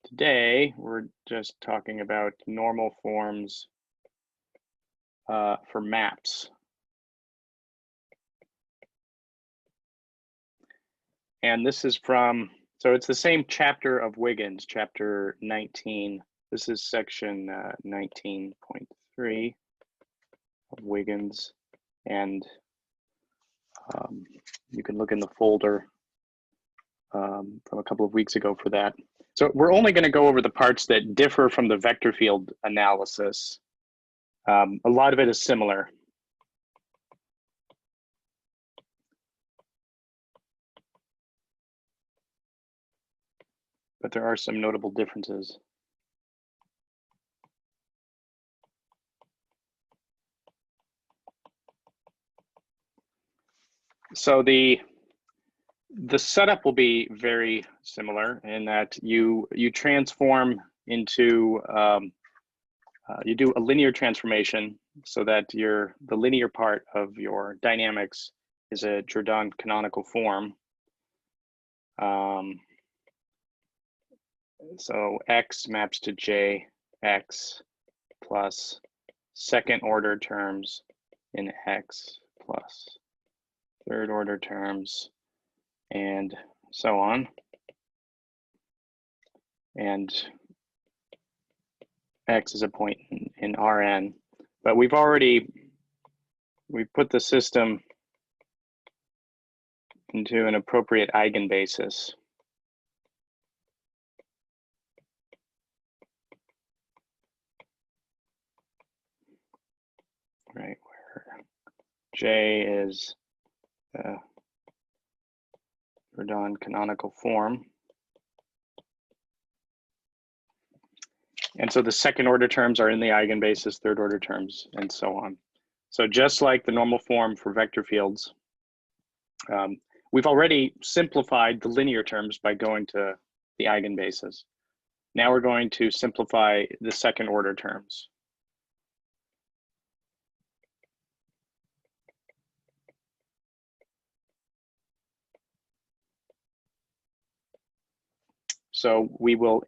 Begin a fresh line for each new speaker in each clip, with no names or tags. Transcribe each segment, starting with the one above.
Today, we're just talking about normal forms for maps. And this is from, so it's the same chapter of Wiggins, chapter 19. This is section 19.3 of Wiggins. And you can look in the folder from a couple of weeks ago for that. So we're only going to go over the parts that differ from the vector field analysis. A lot of it is similar. But there are some notable differences. So the setup will be very similar in that you transform into you do a linear transformation so that the linear part of your dynamics is a Jordan canonical form. So X maps to JX plus second order terms in X plus third order terms and so on. And X is a point in Rn, but we've put the system into an appropriate eigenbasis. Right, where J is the Jordan canonical form. And so the second order terms are in the eigenbasis, third order terms, and so on. So just like the normal form for vector fields, we've already simplified the linear terms by going to the eigenbasis. Now we're going to simplify the second order terms. So we will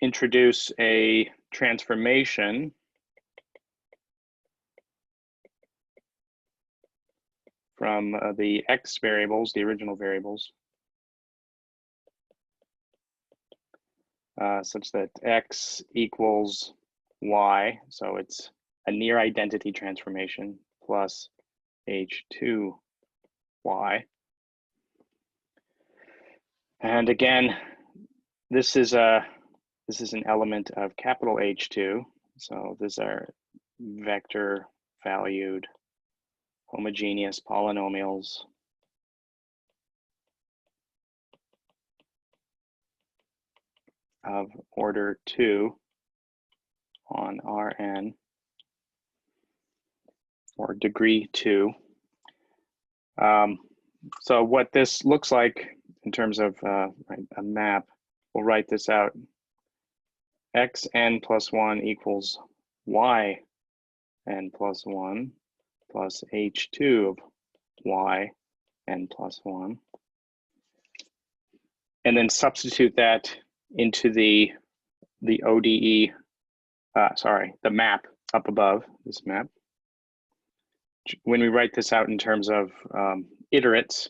introduce a transformation from the X variables, the original variables, such that X equals Y. So it's a near identity transformation plus H2Y. And again, this is an element of capital H2. So these are vector valued homogeneous polynomials of order 2 on Rn, or degree 2. So what this looks like in terms of a map, we'll write this out. Xn plus 1 equals Yn plus 1 plus H2 of Yn plus 1. And then substitute that into the ODE, the map up above, this map. When we write this out in terms of iterates,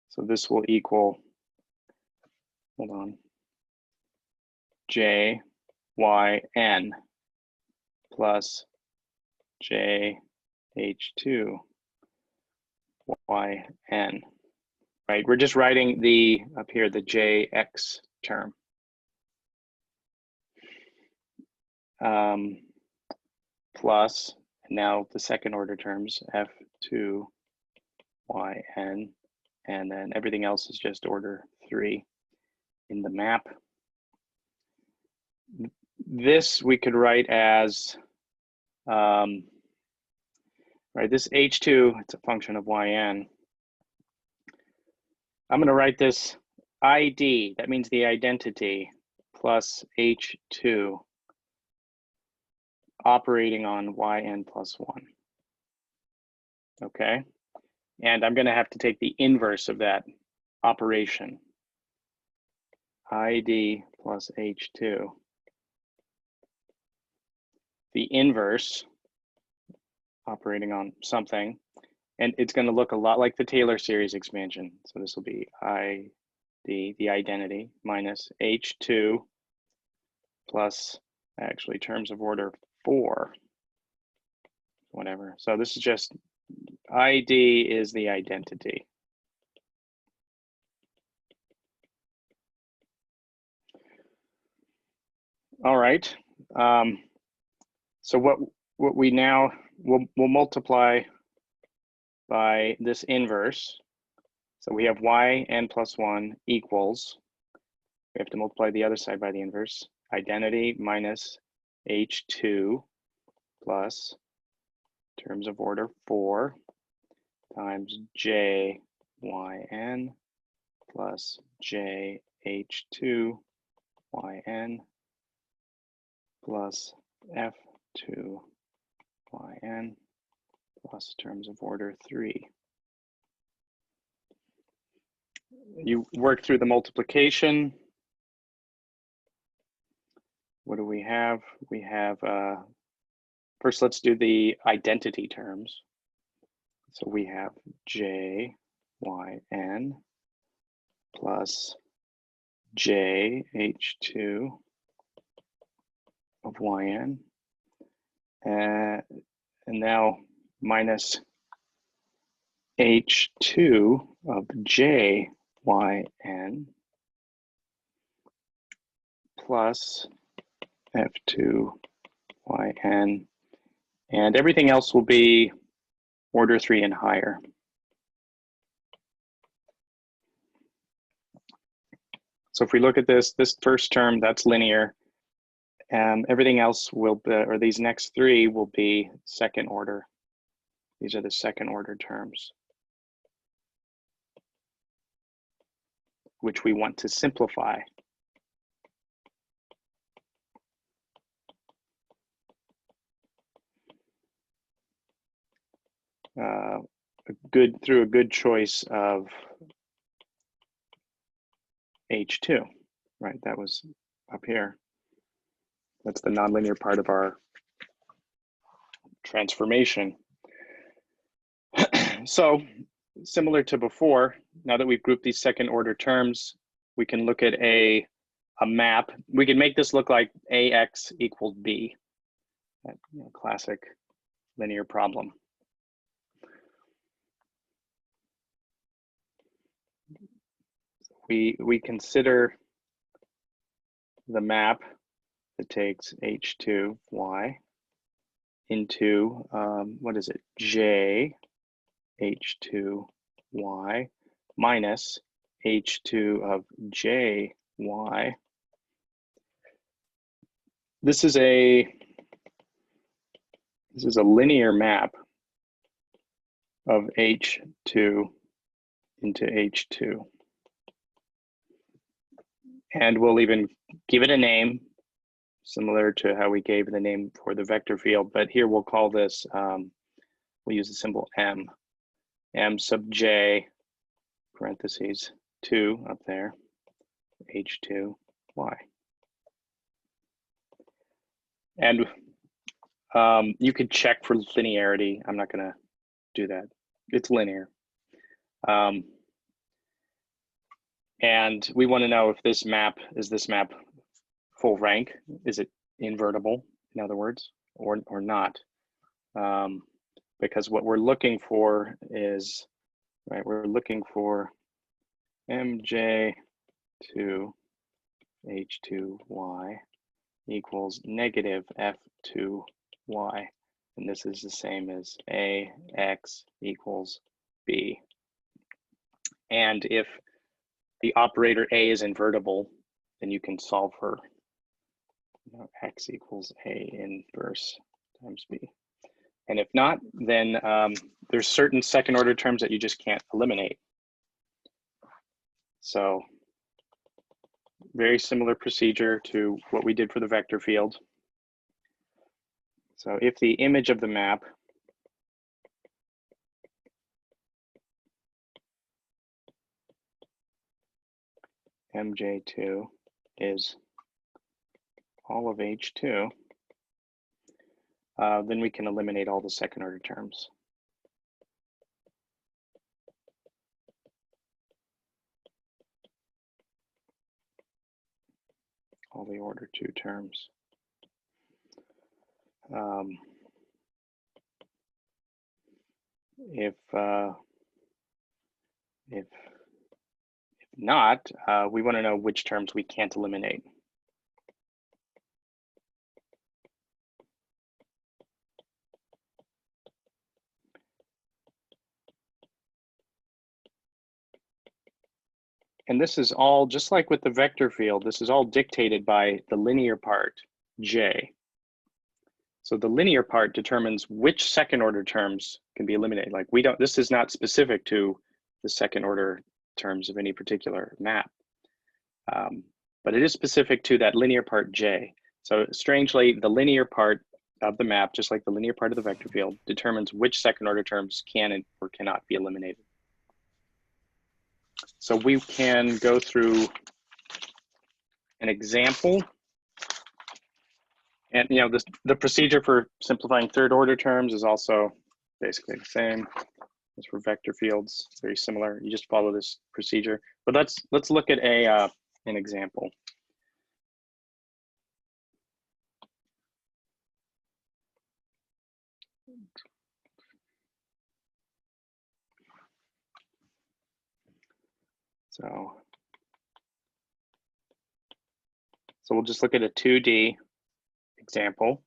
so this will equal, hold on, J, Y, N plus J, H2, Y, N. Right, we're just writing up here, the JX term. Plus, now the second order terms, F2, Yn, and then everything else is just order 3 in the map. This we could write as, right, this H2, it's a function of Yn. I'm going to write this ID, that means the identity, plus H2 operating on Yn plus 1. Okay, and I'm going to have to take the inverse of that operation. ID plus H2. The inverse operating on something, and it's going to look a lot like the Taylor series expansion. So this will be ID, the identity, minus H2 plus actually terms of order 4, whatever. So this is just ID is the identity. All right. So what we now we'll multiply by this inverse. So we have yn plus 1 equals, we have to multiply the other side by the inverse, identity minus H2 plus terms of order 4 times j yn plus j H2 yn plus f2 yn plus terms of order 3. You work through the multiplication. What do we have? We have, first let's do the identity terms. So we have j yn plus j H2 of yn, and now minus H2 of j yn plus f2 yn, and everything else will be order 3 and higher. So if we look at this first term, that's linear. Everything else will be, or these next 3 will be second order. These are the second order terms, which we want to simplify. Through a good choice of H2, right? That was up here. That's the nonlinear part of our transformation. So similar to before, now that we've grouped these second order terms, we can look at a map. We can make this look like AX equals B, that classic linear problem. We consider the map that takes H2y into, what is it, J H2y minus H2 of jy. This is a linear map of H2 into H2. And we'll even give it a name, similar to how we gave the name for the vector field, but here we'll call this, we'll use the symbol M. M sub j, parentheses, 2 up there, H2y. And you could check for linearity. I'm not gonna do that. It's linear. And we want to know if this map, is this map full rank? Is it invertible, in other words, or not? Because what we're looking for is, right, we're looking for mj to H2y equals negative f2y. And this is the same as ax equals b. And if the operator a is invertible, then you can solve for x equals a inverse times b. And if not, then there's certain second order terms that you just can't eliminate. So very similar procedure to what we did for the vector field. So if the image of the map mj2 is all of H2, then we can eliminate all the second order terms. All the order 2 terms. If not, we want to know which terms we can't eliminate. And this is all, just like with the vector field, this is all dictated by the linear part, J. So the linear part determines which second order terms can be eliminated. Like we don't, this is not specific to the second order terms of any particular map. But it is specific to that linear part J. So strangely, the linear part of the map, just like the linear part of the vector field, determines which second order terms can or cannot be eliminated. So we can go through an example. And you know, the procedure for simplifying third order terms is also basically the same as for vector fields, very similar. You just follow this procedure. But let's look at an example. So we'll just look at a 2D example.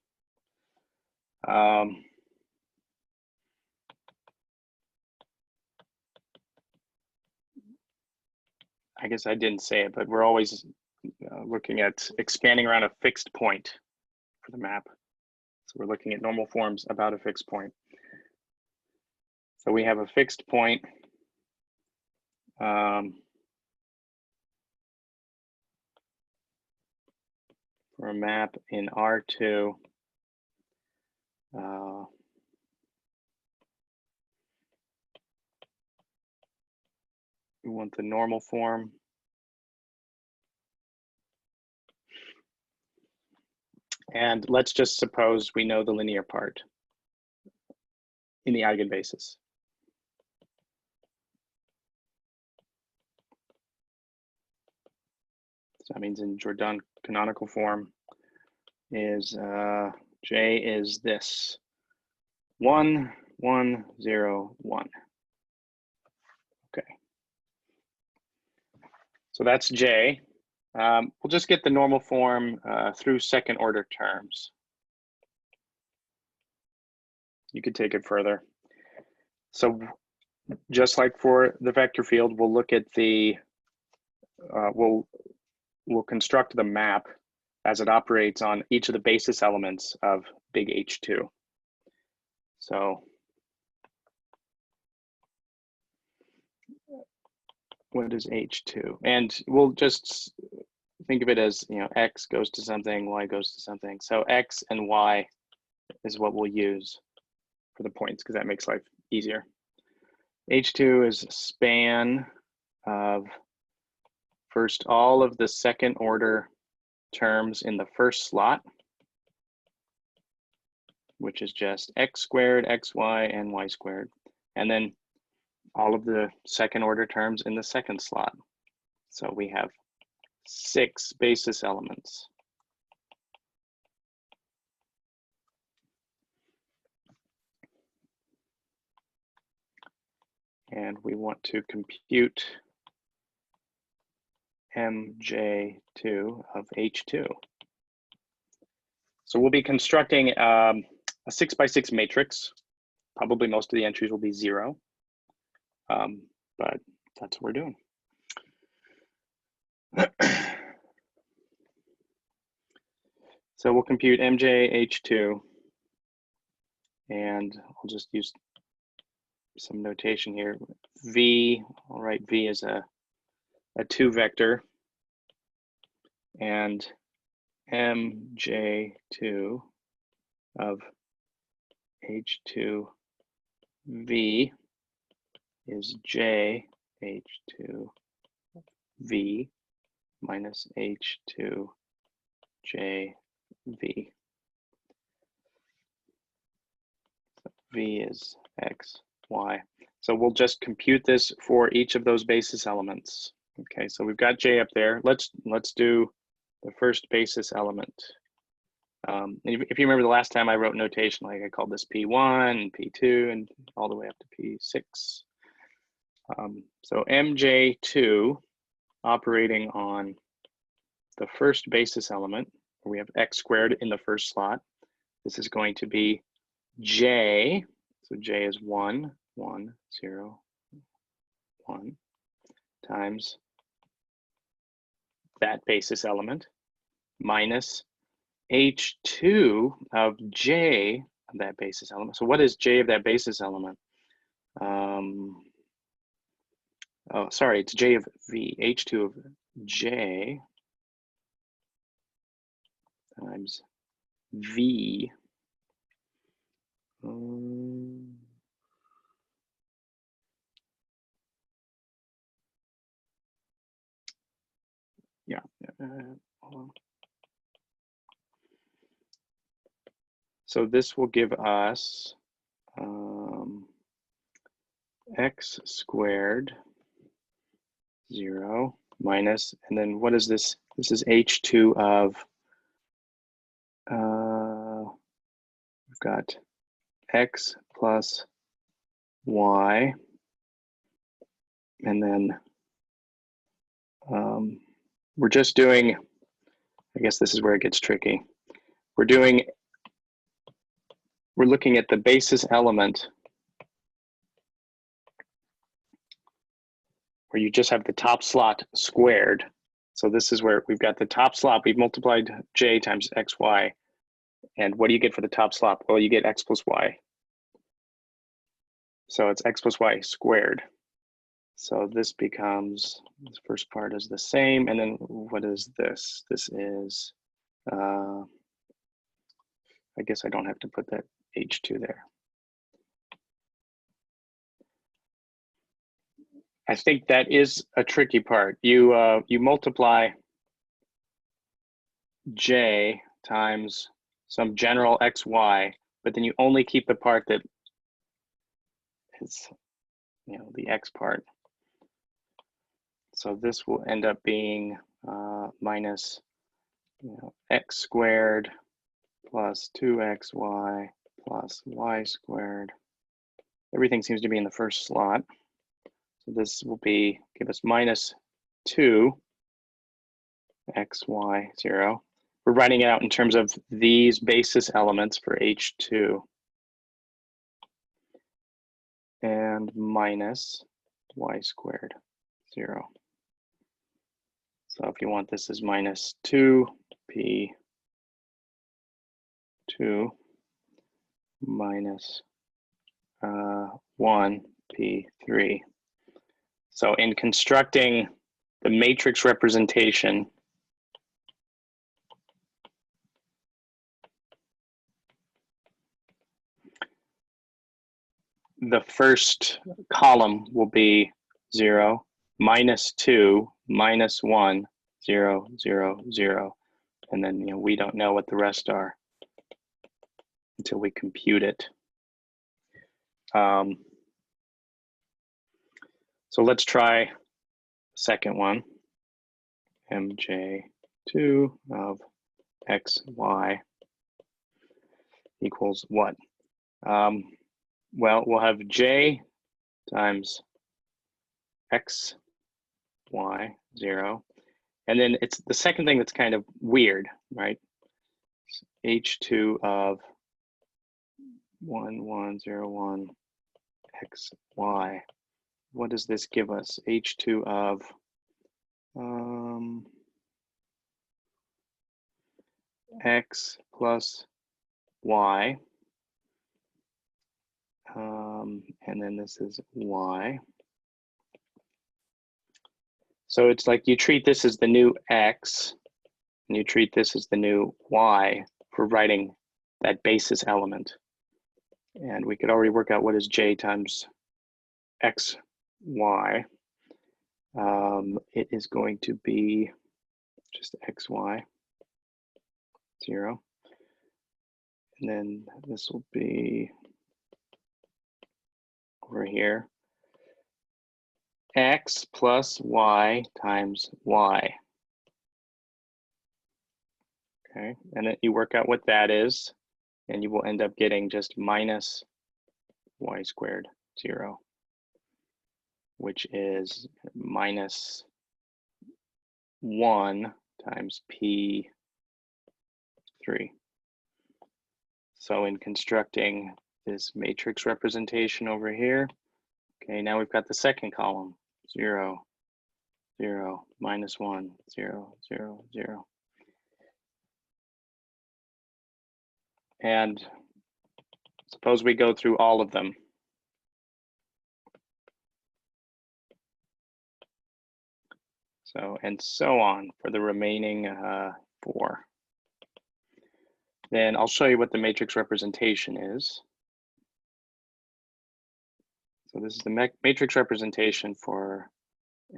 I guess I didn't say it, but we're always looking at expanding around a fixed point for the map. So we're looking at normal forms about a fixed point. So we have a fixed point. For a map in R2. We want the normal form. And let's just suppose we know the linear part in the eigenbasis. So that means in Jordan canonical form is J is this 1, 1, 0, 1. Okay. So that's J. We'll just get the normal form through second order terms. You could take it further. So just like for the vector field, we'll look at the, we'll construct the map as it operates on each of the basis elements of big H2. So what is H2? And we'll just think of it as, you know, X goes to something, Y goes to something. So X and Y is what we'll use for the points because that makes life easier. H2 is span of first all of the second order terms in the first slot, which is just X squared, XY, and Y squared. And then all of the second order terms in the second slot. So we have 6 basis elements. And we want to compute MJ2 of H2. So we'll be constructing a 6x6 matrix. Probably most of the entries will be 0, but that's what we're doing. So we'll compute MJH2, and I'll just use some notation here. V, I'll write V as a 2 vector, and MJ2 of H2V is JH2V minus H2 J V. So V is X, Y. So we'll just compute this for each of those basis elements. Okay, so we've got J up there. Let's do the first basis element. If you remember the last time I wrote notation, like I called this P1 and P2 and all the way up to P6. So MJ2 operating on the first basis element, where we have X squared in the first slot. This is going to be J. So J is 1, 1, 0, 1 times that basis element minus H2 of J of that basis element. So what is J of that basis element? Oh, sorry, it's J of V. H2 of J times V. Yeah. Hold on. So this will give us X squared 0 minus, and then what is this? This is H2 of, we've got X plus Y, and then we're just doing, I guess this is where it gets tricky. We're looking at the basis element where you just have the top slot squared. So this is where we've got the top slot. We've multiplied J times X, Y. And what do you get for the top slot? Well, you get X plus Y. So it's X plus Y squared. So this becomes, this first part is the same. And then what is this? This is, I guess I don't have to put that H2 there. I think that is a tricky part. You multiply J times some general X, Y, but then you only keep the part that is, the X part. So this will end up being minus X squared plus 2XY plus Y squared. Everything seems to be in the first slot. So this will give us minus 2XY 0. We're writing it out in terms of these basis elements for H2. And minus Y squared 0. So if you want, this is minus 2P2 minus 1P3. So in constructing the matrix representation, the first column will be 0, minus 2, minus 1, 0, 0, 0. And then we don't know what the rest are until we compute it. So let's try the second one. MJ2 of XY equals what? Well, we'll have J times X, Y, 0. And then it's the second thing that's kind of weird, right? H2 of 1, 1, 0, 1, X, Y. What does this give us? H2 of X plus Y. And then this is Y. So it's like you treat this as the new X, and you treat this as the new Y for writing that basis element. And we could already work out what is J times X, Y. It is going to be just xy, 0. And then this will be over here, x plus y times y. Okay, and then you work out what that is, and you will end up getting just minus y squared, 0, which is minus 1 times p3. So in constructing this matrix representation over here, okay, now we've got the second column, 0, 0, minus 1, 0, 0, 0. And suppose we go through all of them. So, and so on for the remaining 4. Then I'll show you what the matrix representation is. So this is the matrix representation for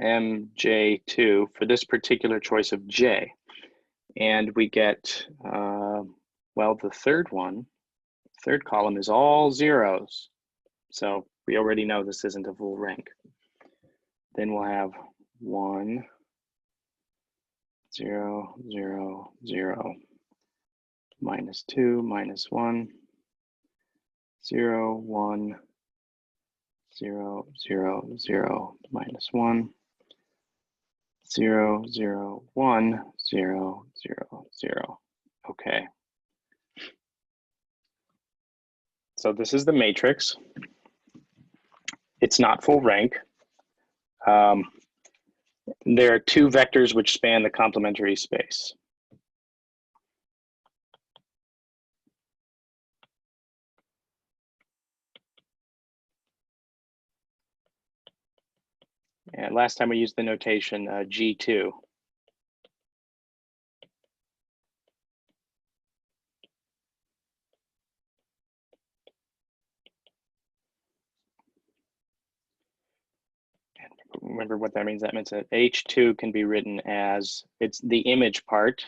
MJ2 for this particular choice of J. And we get, well, the third column is all zeros. So we already know this isn't a full rank. Then we'll have 1, 0, 0, 0, minus 2, minus 1, 0, 1, 0, 0, 0, minus 1, 0, 0, 1, 0, 0, 0. Okay. So this is the matrix. It's not full rank. There are 2 vectors which span the complementary space. And last time we used the notation G2. And remember what that means? That means that H2 can be written as, it's the image part,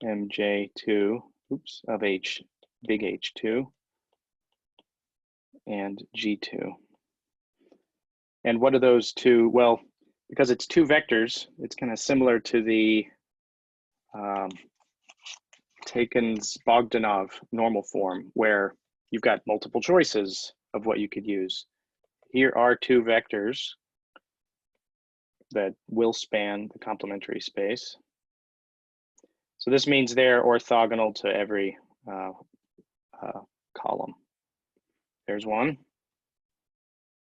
MJ2, oops, of H, big H2, and G2. And what are those 2? Well, because it's 2 vectors, it's kind of similar to the Takens-Bogdanov normal form, where you've got multiple choices of what you could use. Here are 2 vectors that will span the complementary space. So this means they're orthogonal to every column. There's one,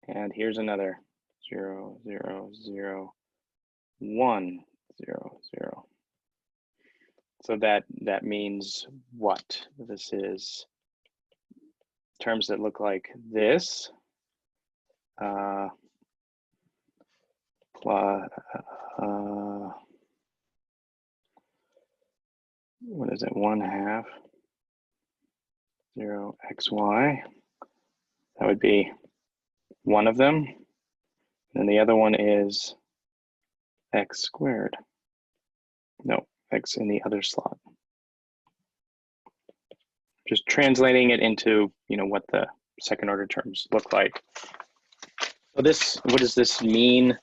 and here's another, 0, 0, 0, 1, 0, 0. So that means what? This is terms that look like this. What is it? 1/2 0 xy. That would be one of them. And the other one is x squared. No, x in the other slot. Just translating it into, what the second order terms look like. So this, what does this mean?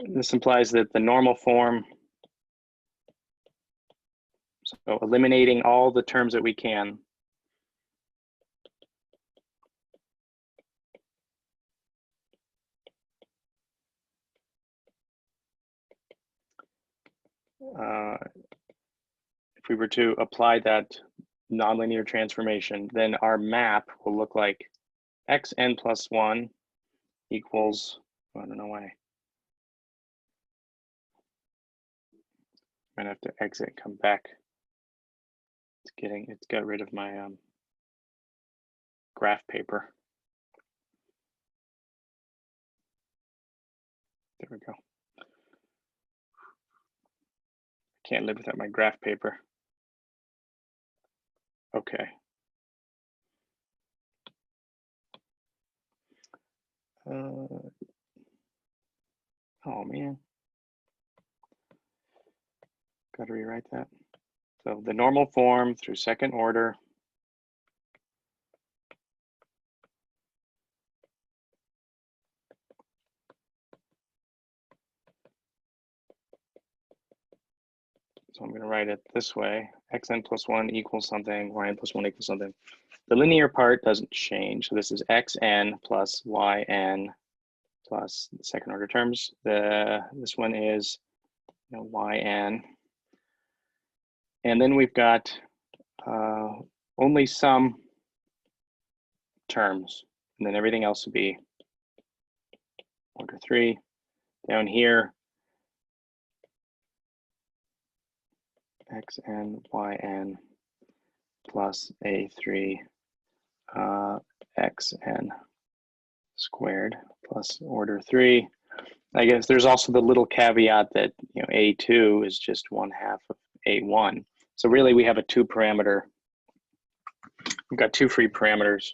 This implies that the normal form, so eliminating all the terms that we can, if we were to apply that nonlinear transformation, then our map will look like xn plus 1 equals, I don't know why. I'm gonna have to exit and come back. It's got rid of my graph paper. There we go. Can't live without my graph paper. Okay, oh man, got to rewrite that. So the normal form through second order. So I'm going to write it this way: xn plus 1 equals something, yn plus 1 equals something. The linear part doesn't change. So this is xn plus yn plus the second order terms. This one is yn. And then we've got only some terms, and then everything else would be order 3. Down here, xn, yn plus a3 xn squared plus order 3. I guess there's also the little caveat that a2 is just 1/2 of a1. So really we have a 2-parameter. We've got 2 free parameters.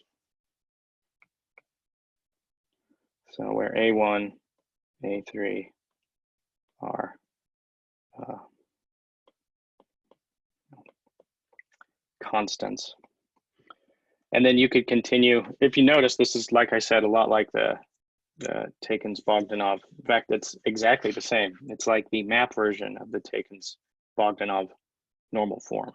So where a1, a3 are constants. And then you could continue. If you notice, this is, like I said, a lot like the Takens-Bogdanov. In fact, it's exactly the same. It's like the map version of the Takens-Bogdanov normal form.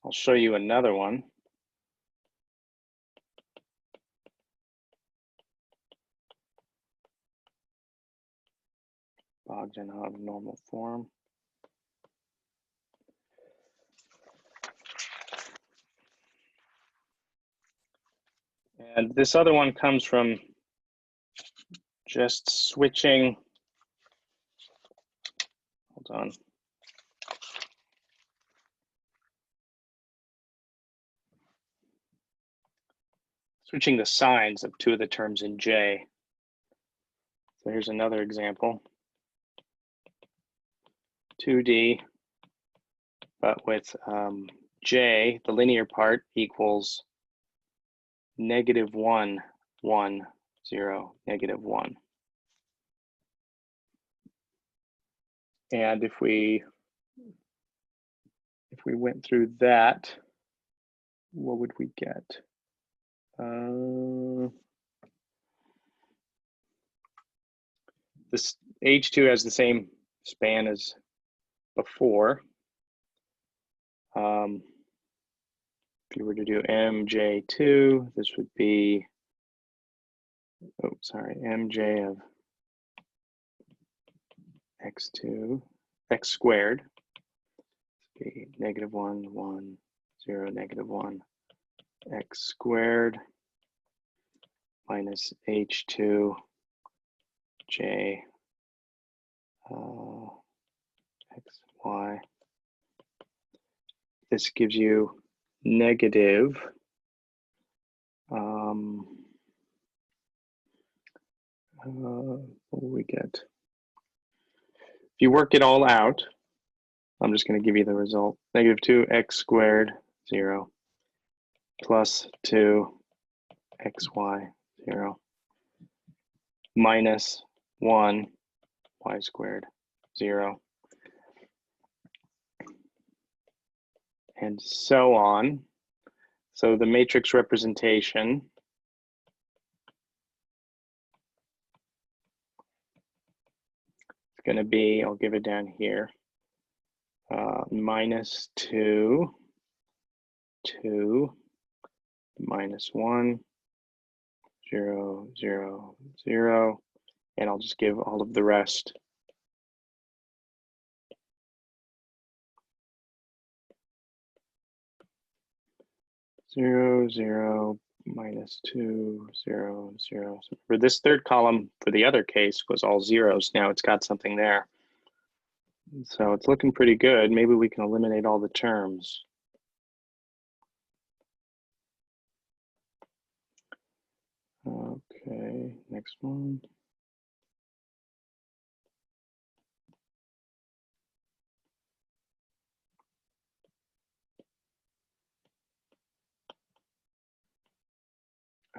I'll show you another one. Bogdanov normal form. And this other one comes from just switching, hold on. Switching the signs of 2 of the terms in J. So here's another example. 2D, but with J, the linear part equals -1, 1, 0, -1. And if we went through that, what would we get? This H2 has the same span as before. If you were to do MJ2, this would be, MJ of x2, x squared, be -1, 1, 0, -1, x squared minus H2 J xy. This gives you negative what will we get? If you work it all out, I'm just going to give you the result. -2x squared 0 plus 2xy 0 minus 1 y squared 0, and so on. So the matrix representation is going to be, I'll give it down here, -2, 2, -1, 0, 0, 0, and I'll just give all of the rest. Zero, 0, -2, 0, 0. So for this third column, for the other case, was all zeros. Now it's got something there. So it's looking pretty good. Maybe we can eliminate all the terms. Okay, next one.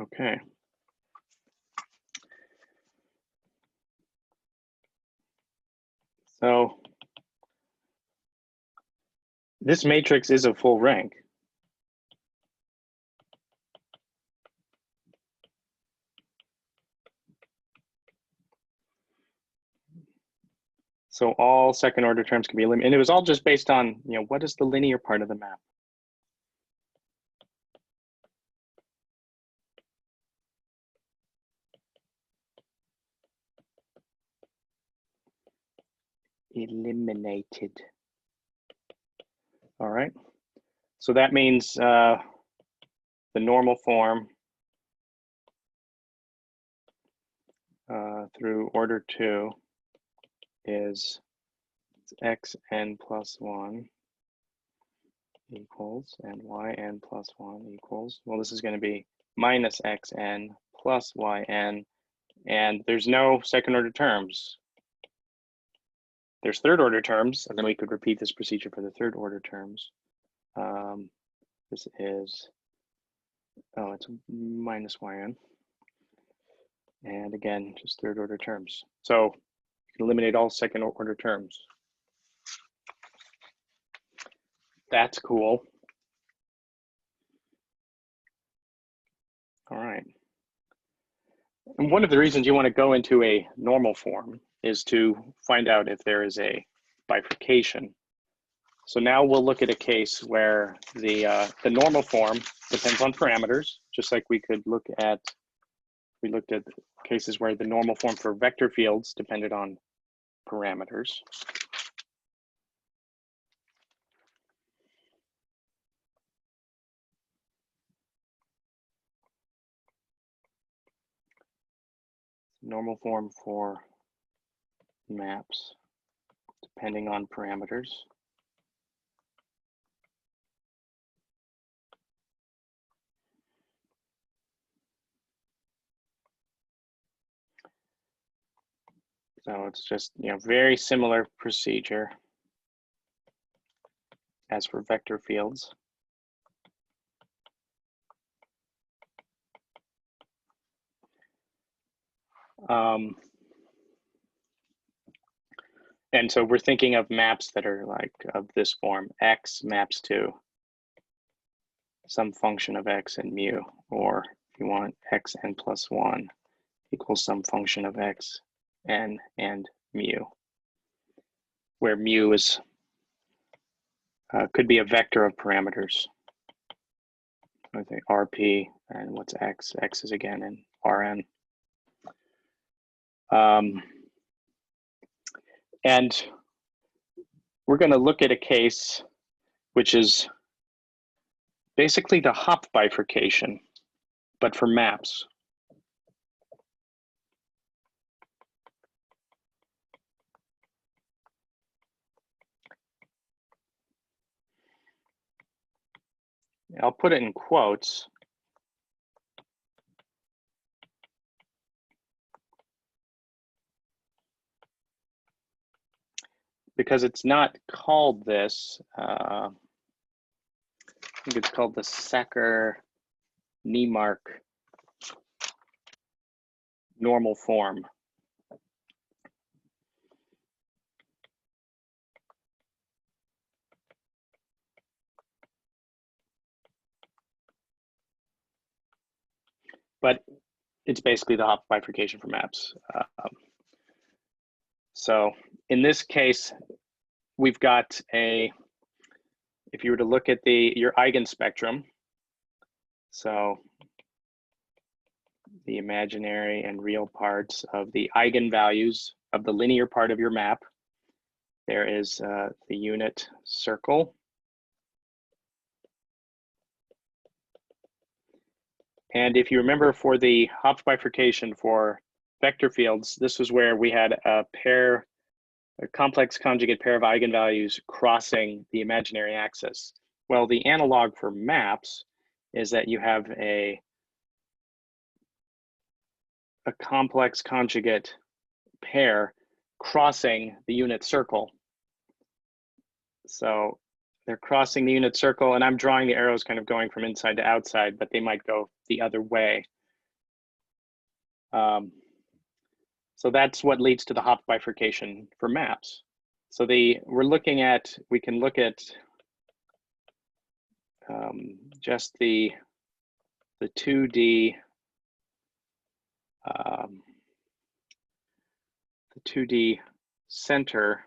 Okay. So this matrix is a full rank. So all second order terms can be eliminated. And it was all just based on, what is the linear part of the map? Eliminated. All right. So that means the normal form through order 2 is xn plus 1 equals, and yn plus 1 equals, well, this is going to be minus xn plus yn, and there's no second order terms. There's third order terms, and then we could repeat this procedure for the third order terms. This is, it's minus yn. And again, just third order terms. So you can eliminate all second order terms. That's cool. All right. And one of the reasons you want to go into a normal form is to find out if there is a bifurcation. So now we'll look at a case where the normal form depends on parameters, just like we looked at cases where the normal form for vector fields depended on parameters. Normal form for maps depending on parameters. So it's just, very similar procedure as for vector fields. And so we're thinking of maps that are like of this form: x maps to some function of x and mu, or if you want xn plus 1 equals some function of x, n, and mu, where mu is could be a vector of parameters. I think rp, and what's x? X is again in rn. And we're going to look at a case which is basically the Hopf bifurcation, but for maps. I'll put it in quotes. Because it's not called this. I think it's called the Sacker Neimark normal form. But it's basically the Hopf bifurcation for maps. So in this case, we've got if you were to look at your eigenspectrum, so the imaginary and real parts of the eigenvalues of the linear part of your map, there is the unit circle. And if you remember, for the Hopf bifurcation for vector fields, this was where we had a complex conjugate pair of eigenvalues crossing the imaginary axis. Well, the analog for maps is that you have a complex conjugate pair crossing the unit circle. So they're crossing the unit circle, and I'm drawing the arrows kind of going from inside to outside, but they might go the other way. So that's what leads to the Hopf bifurcation for maps. So we can look at just the 2D the 2D center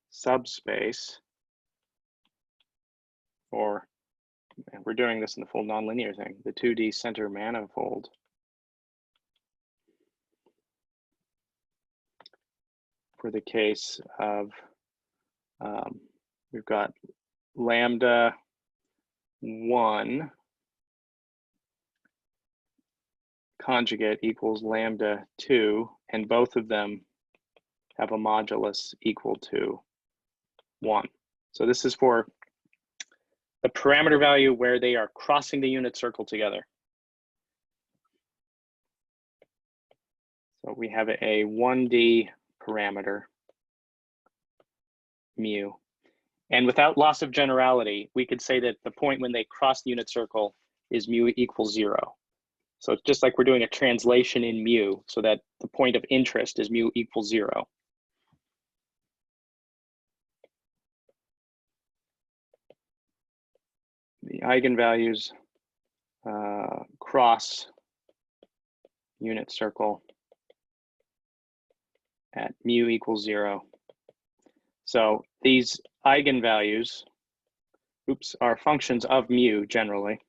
subspace, or we're doing this in the full nonlinear thing, the 2D center manifold for the case of we've got lambda 1 conjugate equals lambda 2, and both of them have a modulus equal to 1. So this is for the parameter value where they are crossing the unit circle together. So we have a 1D parameter, mu. And without loss of generality, we could say that the point when they cross the unit circle is mu equals 0. So it's just like we're doing a translation in mu, so that the point of interest is mu equals 0. The eigenvalues cross unit circle at mu equals 0. So these eigenvalues, are functions of mu generally.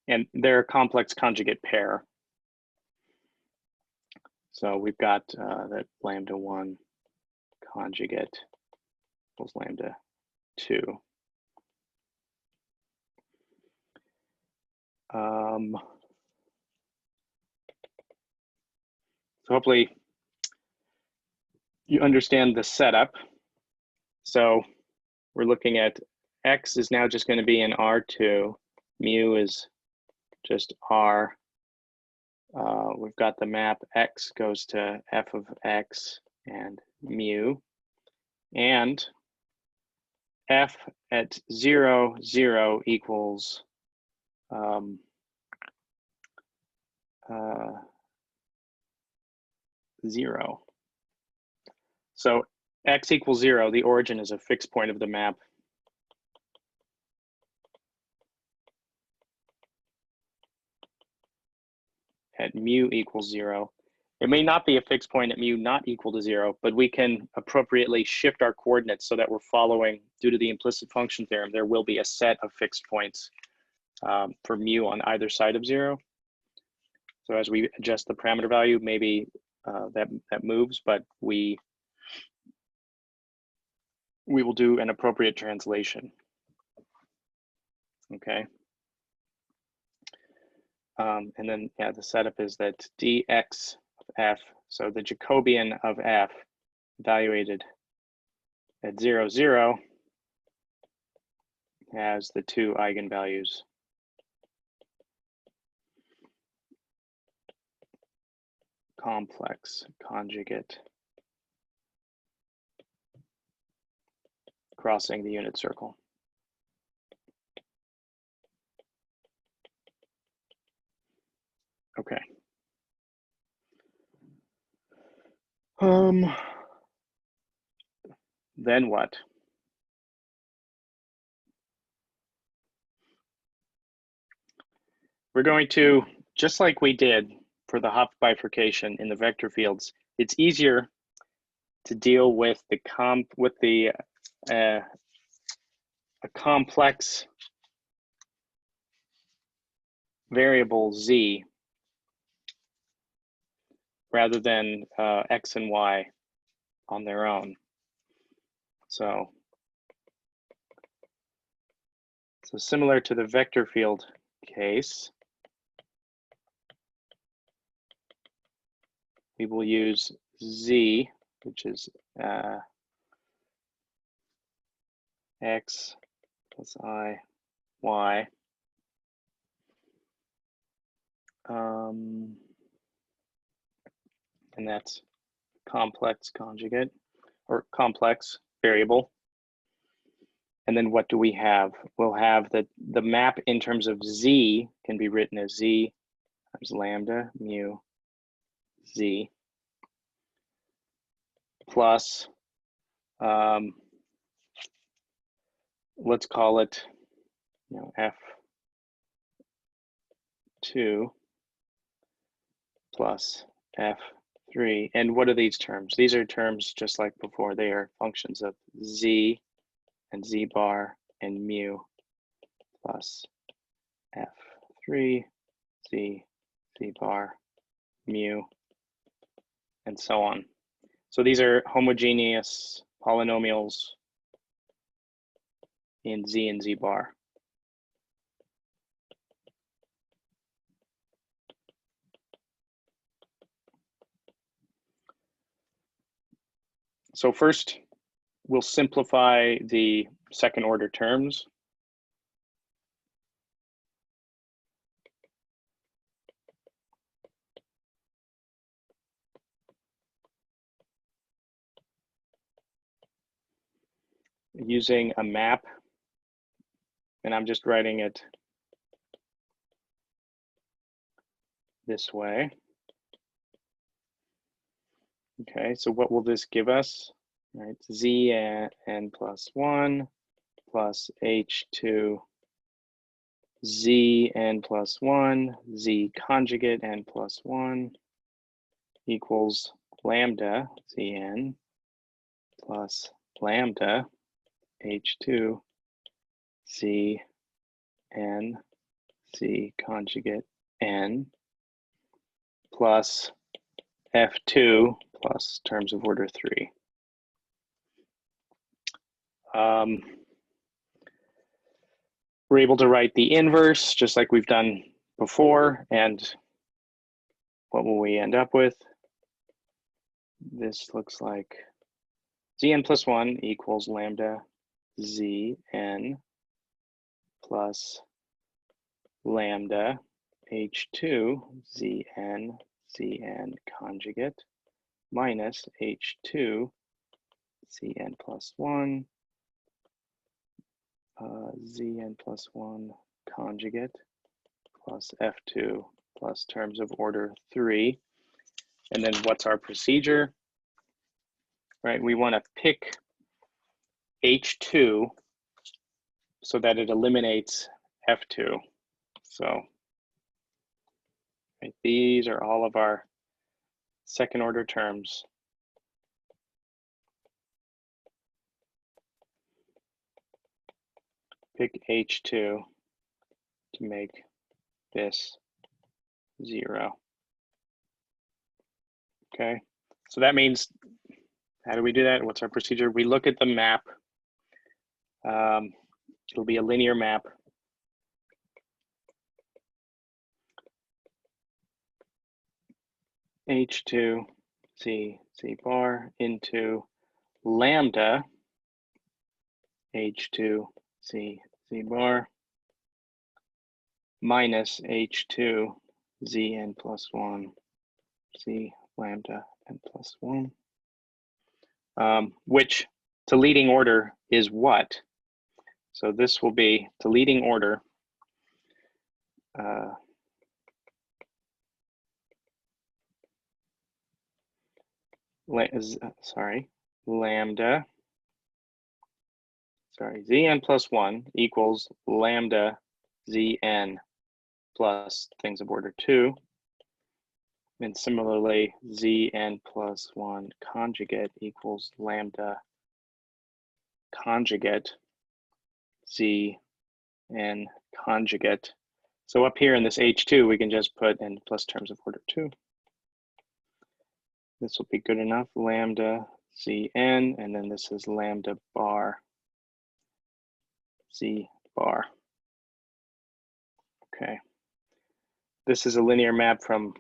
And they're a complex conjugate pair. So we've got that lambda 1 conjugate equals lambda 2. So hopefully you understand the setup. So we're looking at x is now just going to be in R2. Mu is just R. We've got the map x goes to f of x and mu. And f at 0, 0 equals 0. So x equals 0, the origin is a fixed point of the map. At mu equals 0. It may not be a fixed point at mu not equal to 0, but we can appropriately shift our coordinates so that we're following, due to the implicit function theorem, there will be a set of fixed points for mu on either side of 0. So as we adjust the parameter value, maybe that moves, but we will do an appropriate translation. Okay. And then, yeah, the setup is that dx of f, so the Jacobian of f evaluated at 0, 0 has the two eigenvalues. Complex conjugate crossing the unit circle. Okay. Then what? We're going to, just like we did for the Hopf bifurcation in the vector fields, it's easier to deal with a complex variable z rather than x and y on their own. So similar to the vector field case, we will use z, which is x plus I, y. And that's complex conjugate or complex variable. And then what do we have? We'll have that the map in terms of z can be written as z times lambda mu z plus, let's call it, F2 plus F3. And what are these terms? These are terms just like before. They are functions of z and z bar and mu plus F3, z bar, mu, and so on. So these are homogeneous polynomials in z and z bar. So first, we'll simplify the second order terms. Using a map, and I'm just writing it this way. Okay, so what will this give us? Right, z n plus 1 plus h2 z n plus 1 z conjugate n plus 1 equals lambda zn plus lambda h2 z n z conjugate n plus f2 plus terms of order 3. We're able to write the inverse just like we've done before, and what will we end up with? This looks like zn plus 1 equals lambda zn plus lambda h2 zn conjugate minus h2 zn plus 1 zn plus 1 conjugate plus f2 plus terms of order 3. And then what's our procedure? Right, we want to pick h2 so that it eliminates f2. So right, these are all of our second order terms. Pick h2 to make this 0. Okay, so that means, how do we do that? What's our procedure? We look at the map. It'll be a linear map. H2 z bar into lambda h2 z bar minus h2 zn plus 1 z lambda n plus 1, which to leading order is what? So this will be to leading order. Lambda, zn plus 1 equals lambda zn plus things of order 2. And similarly, zn plus 1 conjugate equals lambda conjugate zn conjugate. So up here in this h2, we can just put in plus terms of order 2. This will be good enough, lambda zn, and then this is lambda bar z bar. Okay. This is a linear map from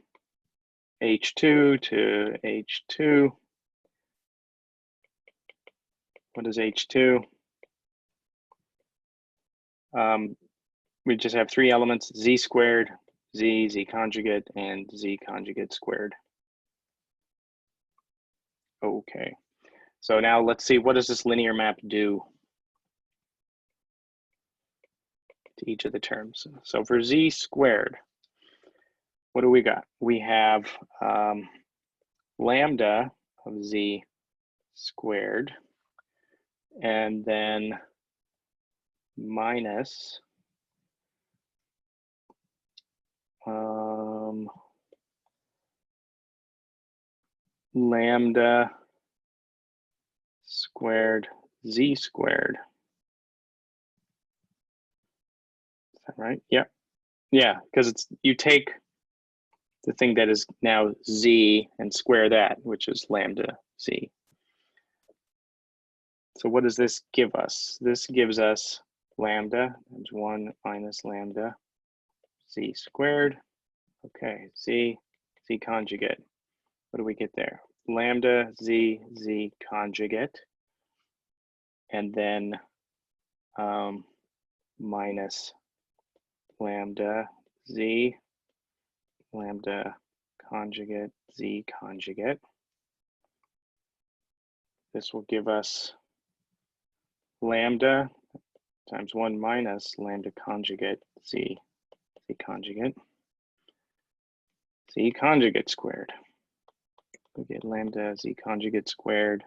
h2 to h2. What is h2? We just have 3 elements, z squared, z conjugate, and z conjugate squared. Okay, so now let's see, what does this linear map do? to each of the terms. So for z squared, what do we got? We have lambda of z squared, and then minus lambda squared z squared. Is that right? Yeah. Yeah, because it's you take the thing that is now z and square that, which is lambda z. So what does this give us? This gives us lambda times 1 minus lambda z squared. Okay, z conjugate. What do we get there? Lambda z conjugate, and then minus lambda z lambda conjugate z conjugate. This will give us lambda times 1 minus lambda conjugate z conjugate squared. We get lambda z conjugate squared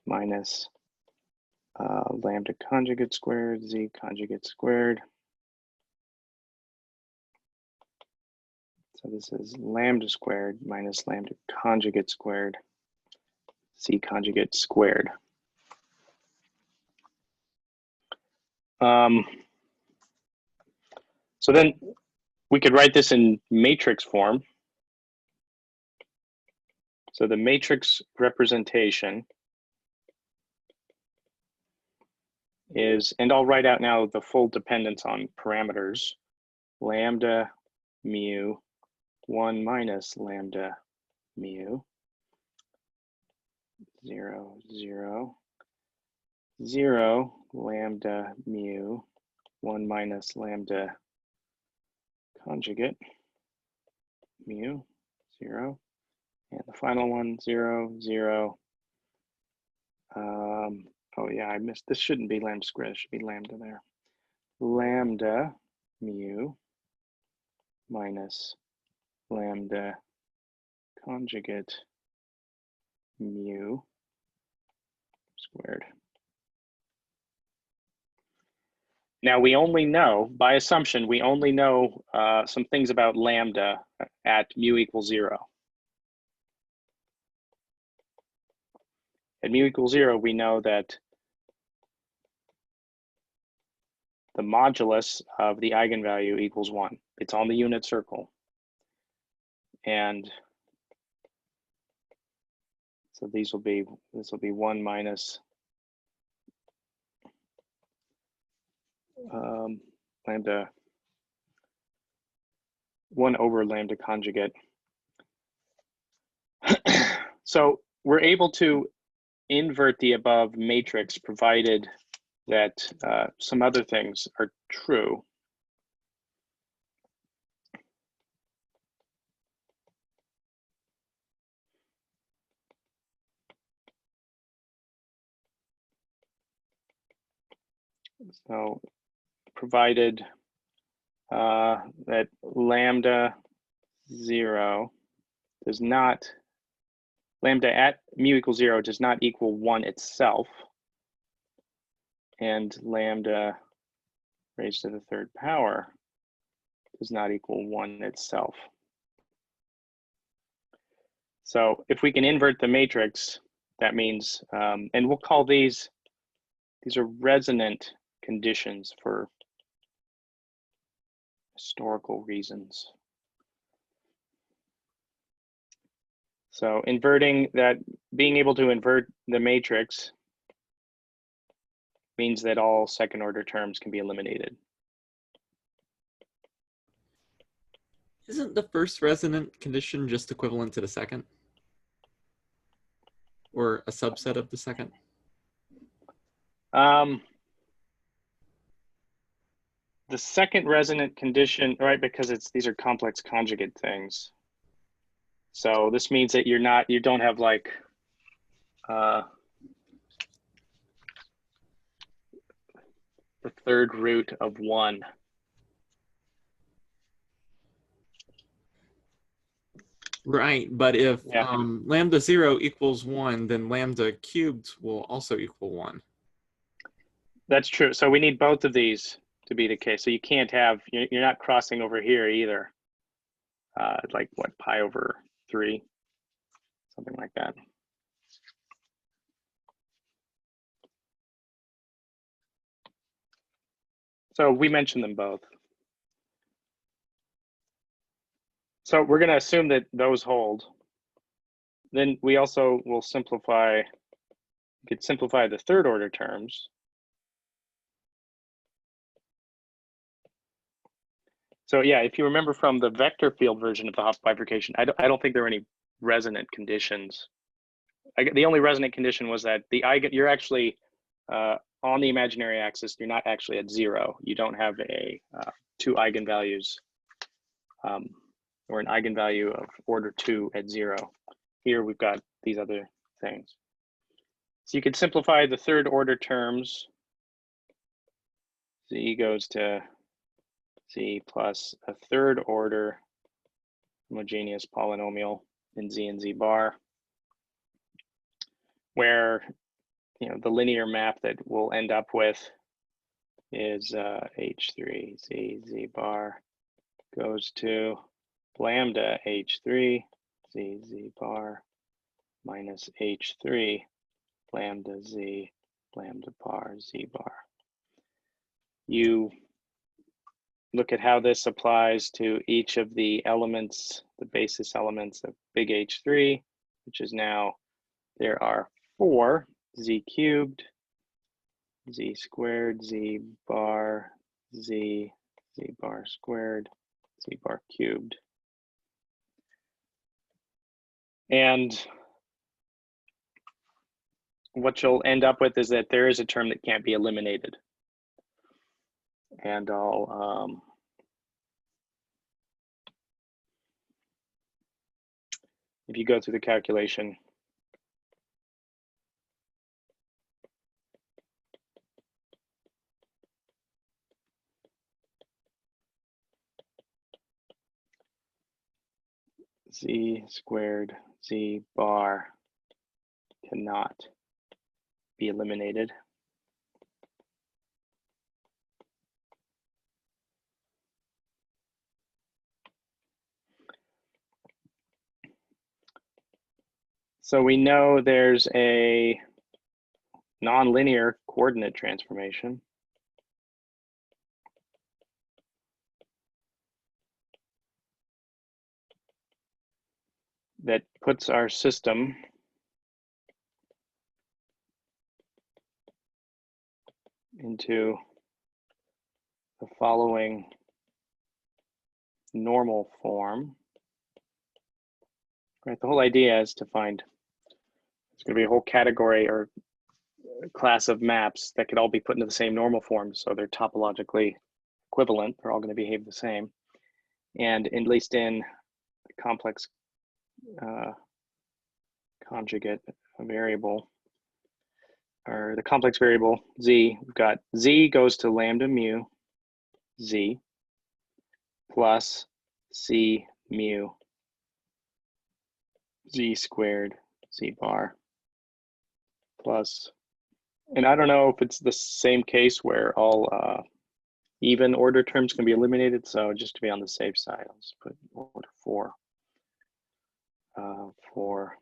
minus lambda conjugate squared z conjugate squared. So this is lambda squared minus lambda conjugate squared z conjugate squared. So then we could write this in matrix form. So the matrix representation is, and I'll write out now the full dependence on parameters, lambda mu 1 minus lambda mu 0 0 0 lambda mu 1 minus lambda conjugate mu 0, and the final one 0 0. Oh yeah, I missed, this shouldn't be lambda squared, it should be lambda there. Lambda mu minus lambda conjugate mu squared. Now we only know, by assumption, we only know some things about lambda at mu equals 0. At mu equals 0, we know that the modulus of the eigenvalue equals 1. It's on the unit circle. And so this will be 1 minus lambda 1 over lambda conjugate. So we're able to invert the above matrix provided that some other things are true. So provided that lambda 0 does not, lambda at mu equals 0 does not equal 1 itself, and lambda raised to the third power does not equal 1 itself. So if we can invert the matrix, that means, and we'll call these are resonant conditions for historical reasons. So inverting that, being able to invert the matrix means that all second order terms can be eliminated.
Isn't the first resonant condition just equivalent to the second? Or a subset of the second?
The second resonant condition, right, because these are complex conjugate things. So this means that you don't have like, the third root of 1.
Right, but if
Yeah,
lambda 0 equals 1, then lambda cubed will also equal 1.
that's true. So we need both of these to be the case. So you can't have, you're not crossing over here either. Like what, pi over 3, something like that. So we mentioned them both. So we're going to assume that those hold. Then we also will simplify, we could simplify the third order terms. So yeah, if you remember from the vector field version of the Hopf bifurcation, I don't think there were any resonant conditions. The only resonant condition was that the you're actually on the imaginary axis, you're not actually at 0. You don't have a 2 eigenvalues or an eigenvalue of order 2 at 0. Here we've got these other things. So you could simplify the third order terms. Z goes to Z plus a third order homogeneous polynomial in Z and Z bar, where the linear map that we'll end up with is H3 Z bar goes to lambda H3 Z bar minus H3 lambda Z lambda bar Z bar. You look at how this applies to each of the elements, the basis elements of big H3, which is now, there are 4, Z cubed, Z squared, Z bar, Z bar squared, Z bar cubed. And what you'll end up with is that there is a term that can't be eliminated. And I'll if you go through the calculation, Z squared Z bar cannot be eliminated. So we know there's a nonlinear coordinate transformation that puts our system into the following normal form. Right, the whole idea is to find, it's going to be a whole category or class of maps that could all be put into the same normal form, so they're topologically equivalent. They're all going to behave the same, and at least in the complex conjugate variable, or the complex variable Z, we've got Z goes to lambda mu Z plus C mu Z squared Z bar plus, and I don't know if it's the same case where all even order terms can be eliminated, so just to be on the safe side, I'll just put order 4 for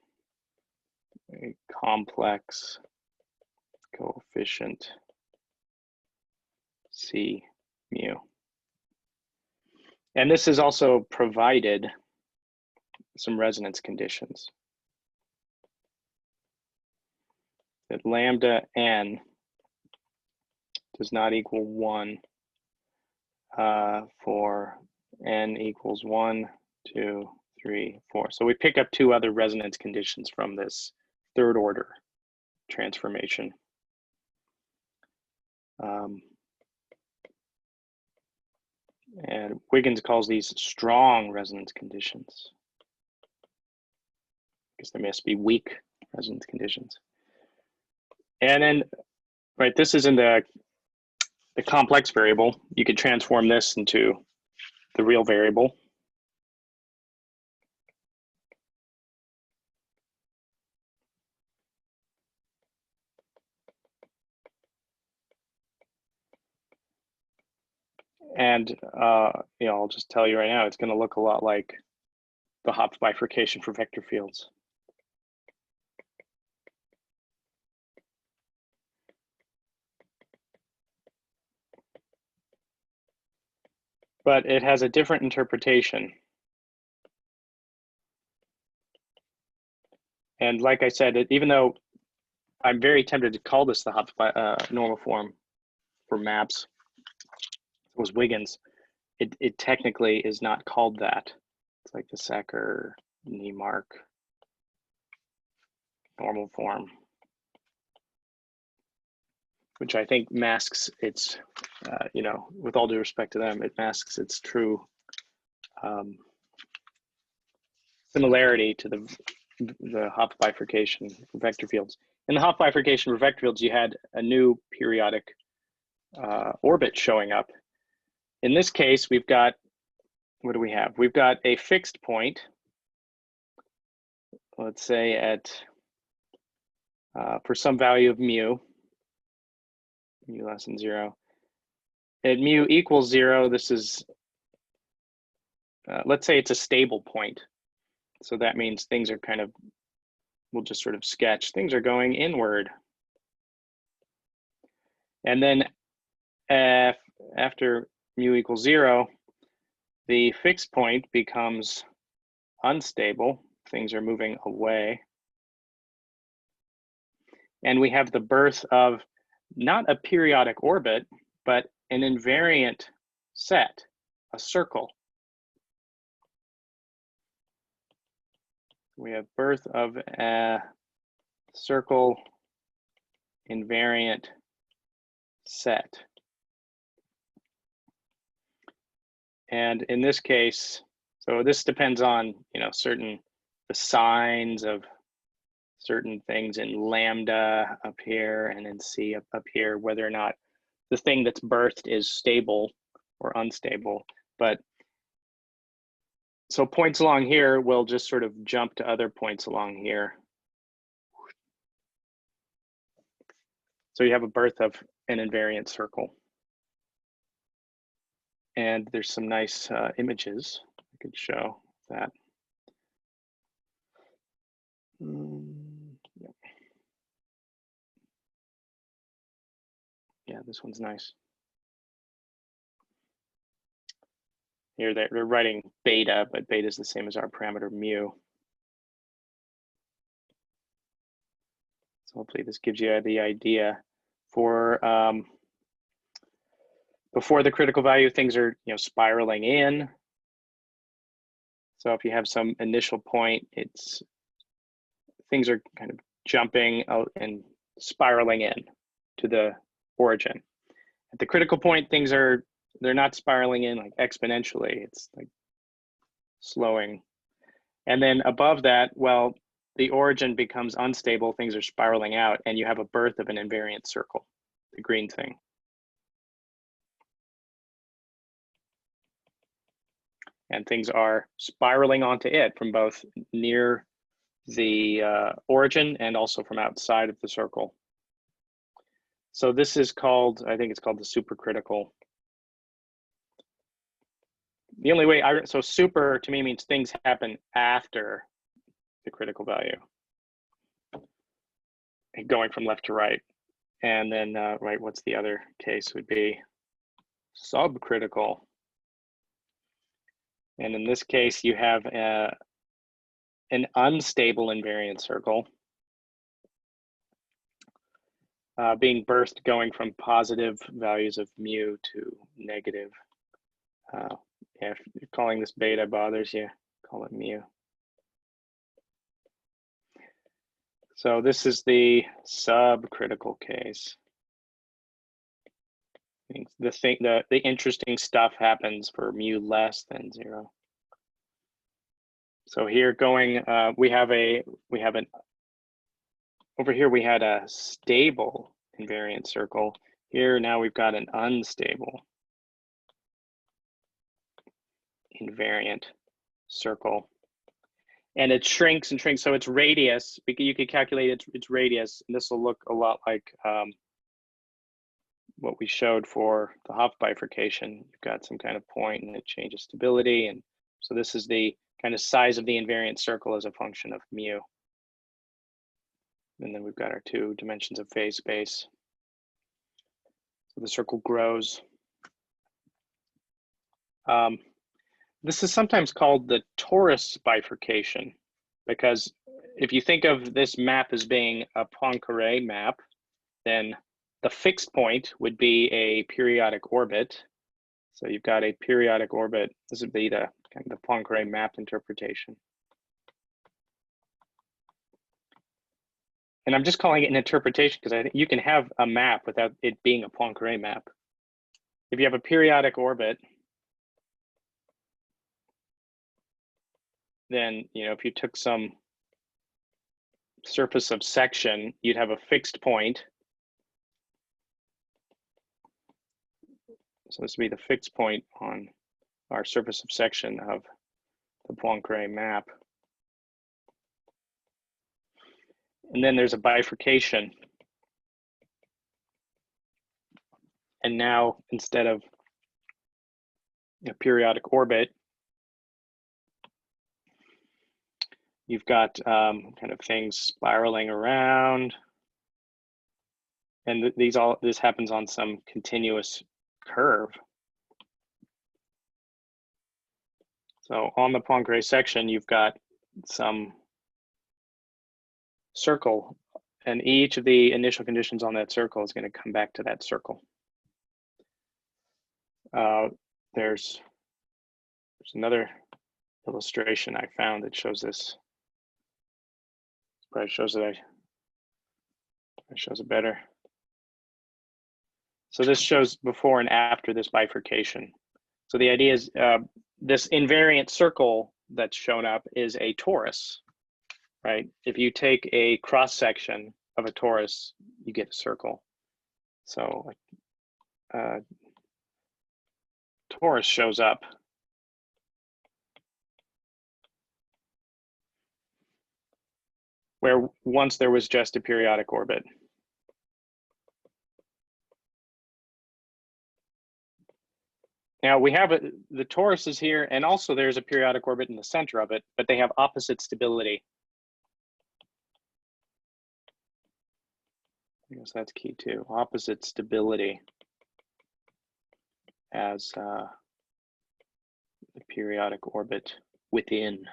a complex coefficient C mu. And this is also provided some resonance conditions. That lambda n does not equal 1 for n equals 1, 2, 3, 4. So we pick up 2 other resonance conditions from this third order transformation. And Wiggins calls these strong resonance conditions, because there must be weak resonance conditions. And then, right, this is in the a complex variable, you could transform this into the real variable. And I'll just tell you right now, it's going to look a lot like the Hopf bifurcation for vector fields. But it has a different interpretation. And like I said, even though I'm very tempted to call this the Hopf normal form for maps, it was Wiggins, it technically is not called that. It's like the Sacker Neimark normal form, which I think masks its, with all due respect to them, it masks its true similarity to the Hopf bifurcation for vector fields. In the Hopf bifurcation for vector fields, you had a new periodic orbit showing up. In this case, we've got, what do we have? We've got a fixed point, let's say at, for some value of mu less than 0. At mu equals 0, this is, let's say it's a stable point. So that means things are kind of, we'll just sort of sketch, things are going inward. And then after mu equals 0, the fixed point becomes unstable. Things are moving away. And we have the birth of not a periodic orbit, but an invariant set, a circle. We have birth of a circle invariant set. And in this case, so this depends on, the signs of certain things in lambda up here and in C up here, whether or not the thing that's birthed is stable or unstable. But so points along here will just sort of jump to other points along here. So you have a birth of an invariant circle. And there's some nice images I could show that. Yeah, this one's nice. Here they're writing beta, but beta is the same as our parameter mu. So hopefully this gives you the idea. For before the critical value, things are spiraling in. So if you have some initial point, things are kind of jumping out and spiraling in to the origin. At the critical point, they're not spiraling in like exponentially. It's like slowing. And then above that, well, the origin becomes unstable, things are spiraling out, and you have a birth of an invariant circle, the green thing. And things are spiraling onto it from both near the origin and also from outside of the circle. So this is called, I think it's called the supercritical. The only way, so super to me means things happen after the critical value, going from left to right. And then, right, what's the other case would be subcritical. And in this case, you have an unstable invariant circle being birthed going from positive values of mu to negative. Yeah, if calling this beta bothers you, call it mu. So this is the subcritical case. The interesting stuff happens for mu less than 0. So here going, over here we had a stable invariant circle. Here now we've got an unstable invariant circle. And it shrinks and shrinks, so its radius, because you could calculate its radius, and this will look a lot like what we showed for the Hopf bifurcation. You've got some kind of point and it changes stability, and so this is the kind of size of the invariant circle as a function of mu. And then we've got our 2 dimensions of phase space. So the circle grows. This is sometimes called the torus bifurcation, because if you think of this map as being a Poincaré map, then the fixed point would be a periodic orbit. So you've got a periodic orbit. This would be the kind of the Poincaré map interpretation. And I'm just calling it an interpretation because I think you can have a map without it being a Poincaré map. If you have a periodic orbit, then, you know, if you took some surface of section, you'd have a fixed point. So this would be the fixed point on our surface of section of the Poincaré map. And then there's a bifurcation. And now instead of a periodic orbit, you've got kind of things spiraling around. And this happens on some continuous curve. So on the Poincaré section, you've got some circle, and each of the initial conditions on that circle is going to come back to that circle. There's another illustration I found that shows this. Probably shows it. It shows it better. So this shows before and after this bifurcation. So the idea is this invariant circle that's shown up is a torus, right? If you take a cross section of a torus, you get a circle. So torus shows up where once there was just a periodic orbit. Now we have the torus is here, and also there's a periodic orbit in the center of it, but they have opposite stability. I guess that's key too, opposite stability as the periodic orbit within.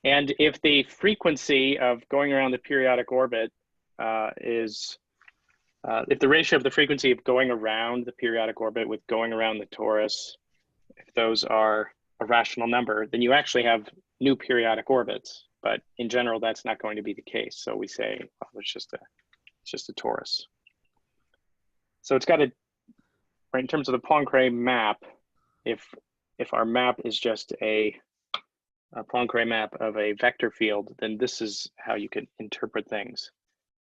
And if the frequency of going around the periodic orbit if the ratio of the frequency of going around the periodic orbit with going around the torus, if those are a rational number, then you actually have new periodic orbits. But in general, that's not going to be the case. So we say, well, it's just a torus. So it's got a, right, in terms of the Poincaré map, if our map is just a Poincaré map of a vector field, then this is how you could interpret things.